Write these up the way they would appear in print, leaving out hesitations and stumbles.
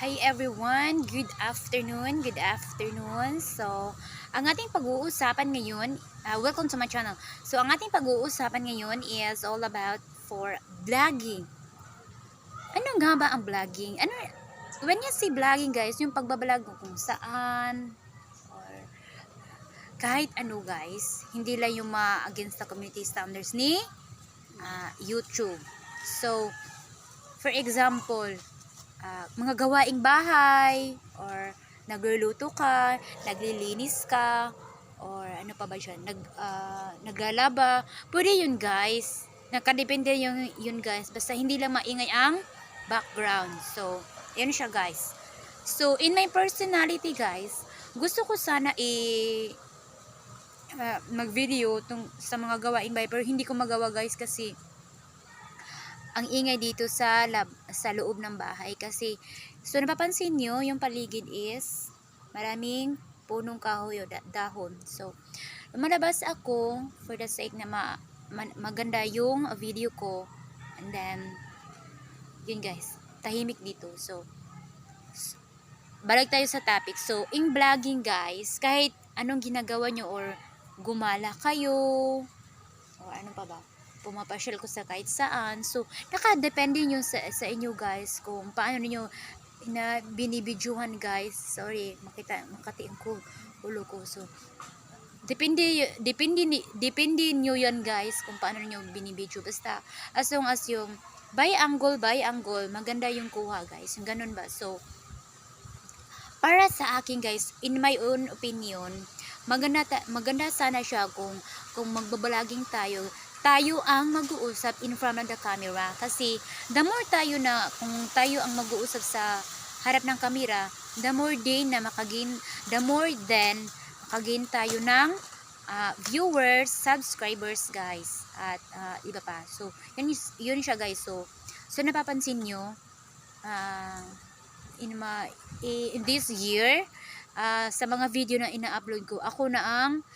Hi everyone, good afternoon, good afternoon. So, ang ating pag-uusapan ngayon, welcome to my channel. So, ang ating pag-uusapan ngayon is all about for vlogging. Ano nga ba ang vlogging? When you say vlogging guys, yung pagbablog kung saan, or kahit ano guys, hindi lang yung against the community standards ni YouTube. So, for example, mga gawaing bahay or nagluluto ka, naglilinis ka, or ano pa ba siya, naglalaba. Pwede yun guys. Nakadepende yun guys. Basta hindi lang maingay ang background. So, yun siya guys. So, in my personality guys, gusto ko sana mag-video sa mga gawaing bahay, pero hindi ko magawa guys kasi ang ingay dito sa loob ng bahay kasi so napapansin nyo yung paligid is maraming punong kahoy o dahon. So lumalabas ako for the sake na maganda yung video ko, and then yun guys, tahimik dito. So balik tayo sa topic. So in vlogging guys, kahit anong ginagawa nyo or gumala kayo o ano pa ba, pumapasyal ko sa kahit saan. So, nakadepende nyo sa inyo guys kung paano niyo na binibidyohan guys. Sorry, makati ang ulo ko. So, depende nyo yan guys kung paano niyo binibidyo. Basta, as long as yung by angle, maganda yung kuha guys. Yung ganun ba? So, para sa akin guys, in my own opinion, maganda sana siya kung magbabalaging tayo ang mag-uusap in front of the camera, kasi the more kung tayo ang mag-uusap sa harap ng camera, the more makagain tayo ng viewers, subscribers guys, at iba pa. So yun siya guys. So napapansin nyo, in this year, sa mga video na ina-upload ko, ako na ang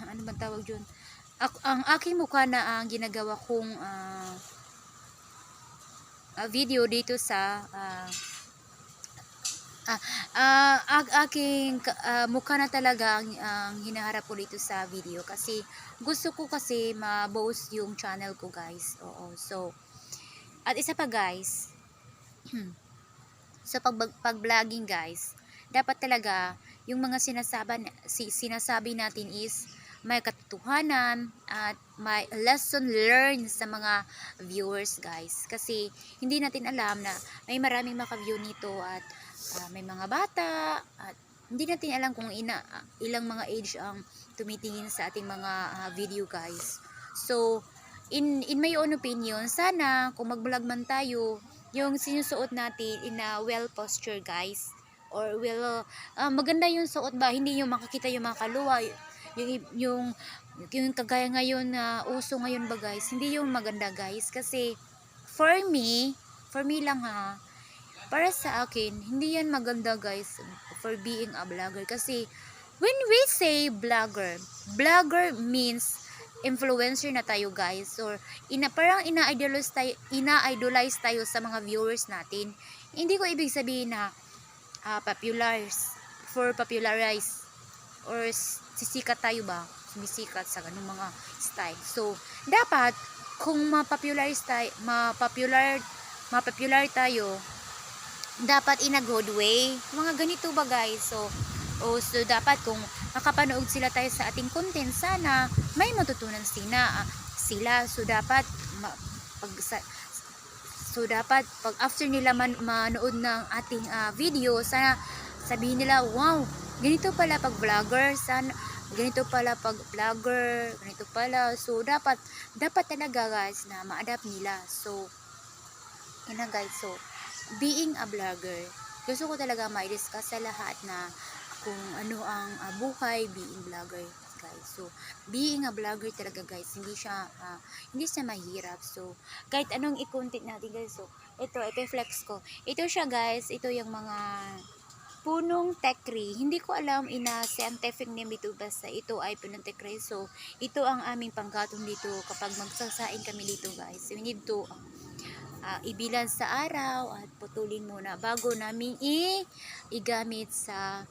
ano ba tawag dyan, ang aking mukha na ang ginagawa kong video dito sa aking mukha na talaga ang hinaharap ko dito sa video, kasi gusto ko kasi ma-boost yung channel ko guys. Oo. So at isa pa guys, sa pag-vlogging guys, dapat talaga yung mga sinasabi natin is may katotohanan at may lesson learned sa mga viewers guys, kasi hindi natin alam na may maraming maka-view nito at may mga bata, at hindi natin alam kung ilang mga age ang tumitingin sa ating mga video guys. So in my own opinion, sana kung mag-vlog man tayo, yung sinusuot natin in a well posture guys, or maganda yung suot ba, hindi yung makakita yung mga kaluwa, yung kagaya ngayon na uso ngayon ba guys, hindi yung maganda guys. Kasi for me lang para sa akin, hindi yan maganda guys for being a vlogger. Kasi when we say vlogger means influencer na tayo guys, or parang ina-idolize tayo sa mga viewers natin. Hindi ko ibig sabihin na popularize or sisikat tayo ba, sumisikat sa ganung mga style. So dapat kung mapopular tayo, dapat in a good way, mga ganito ba guys. So dapat kung makapanood sila tayo sa ating content, sana may matutunan sila. So dapat pag after nila manood ng ating video, sana sabihin nila, wow, ganito pala pag vlogger, ganito pala pag vlogger, ganito pala. So dapat talaga guys na ma-adapt nila. So yun na guys. So being a vlogger, gusto ko talaga ma-discuss sa lahat na kung ano ang buhay being vlogger guys. So being a vlogger talaga guys, hindi siya mahirap. So kahit anong i-content natin guys, so ito ipe-flex ko, ito siya guys, ito yung mga punong tekri. Hindi ko alam scientific name ito, basta ito ay punong tekri. So ito ang aming panggatong dito kapag magsasaing kami dito guys. So we need to ibilan sa araw at putulin muna bago namin igamit sa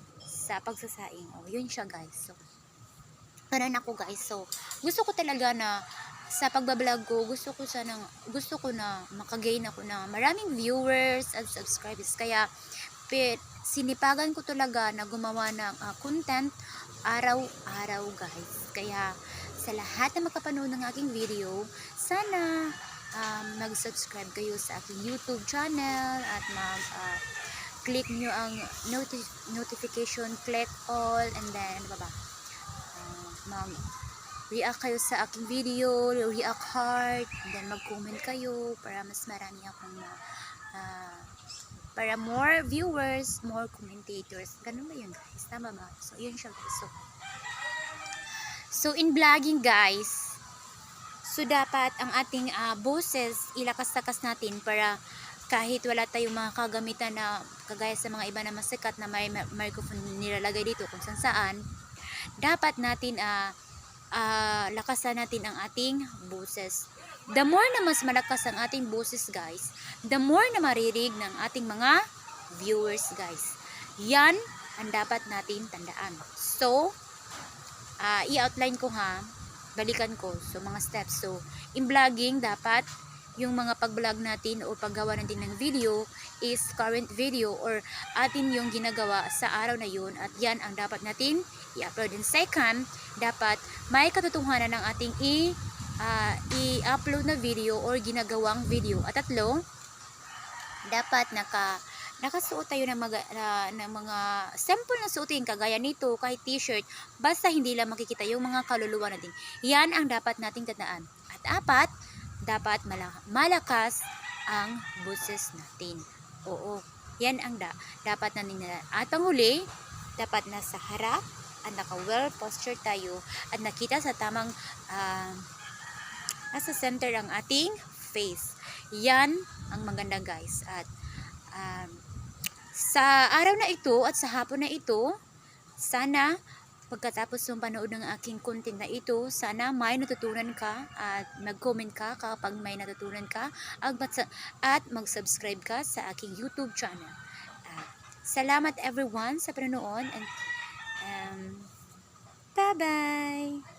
pagsasaing. Yun siya guys. So, kanan ako guys. So, gusto ko talaga na sa pagbablog ko, gusto ko na makagain ako na maraming viewers at subscribers. Kaya, sinipagan ko talaga na gumawa ng content araw-araw guys. Kaya, sa lahat na makapanood ng aking video, sana mag-subscribe kayo sa aking YouTube channel at click nyo ang notification, click all, and then mag-react kayo sa aking video, react heart, and then mag-comment kayo para mas marami akong para more viewers, more commentators. Ganun ba yun guys? Tama ba? So, yun siya guys. So in vlogging guys, so dapat ang ating boses ilakas-lakas natin para kahit wala tayong mga kagamitan na kagaya sa mga iba na masikat na may microphone nilalagay dito kung saan, dapat natin lakasan natin ang ating boses. The more na mas malakas ang ating boses guys, the more na maririg ng ating mga viewers guys. Yan ang dapat natin tandaan. So, i-outline ko balikan ko. So, mga steps. So, in vlogging, dapat yung mga pag-vlog natin o paggawa natin ng video is current video or atin yung ginagawa sa araw na yun at yan ang dapat natin i-upload. And second, dapat may katotohanan ng ating i-upload na video or ginagawang video. At tatlo, dapat nakasuot tayo ng mga sample na suotin kagaya nito, kahit t-shirt, basta hindi lang makikita yung mga kaluluwa natin. Yan ang dapat nating tandaan. At apat, dapat malakas ang boses natin. Oo, yan ang dapat natin. At ang huli, dapat nasa harap at naka-well posture tayo at nakita sa tamang nasa center ang ating face. Yan ang maganda guys. At sa araw na ito at sa hapon na ito, sana pagkatapos ng panood ng aking content na ito, sana may natutunan ka at mag-comment ka kapag may natutunan ka at mag-subscribe ka sa aking YouTube channel. Salamat everyone sa panonood and bye-bye!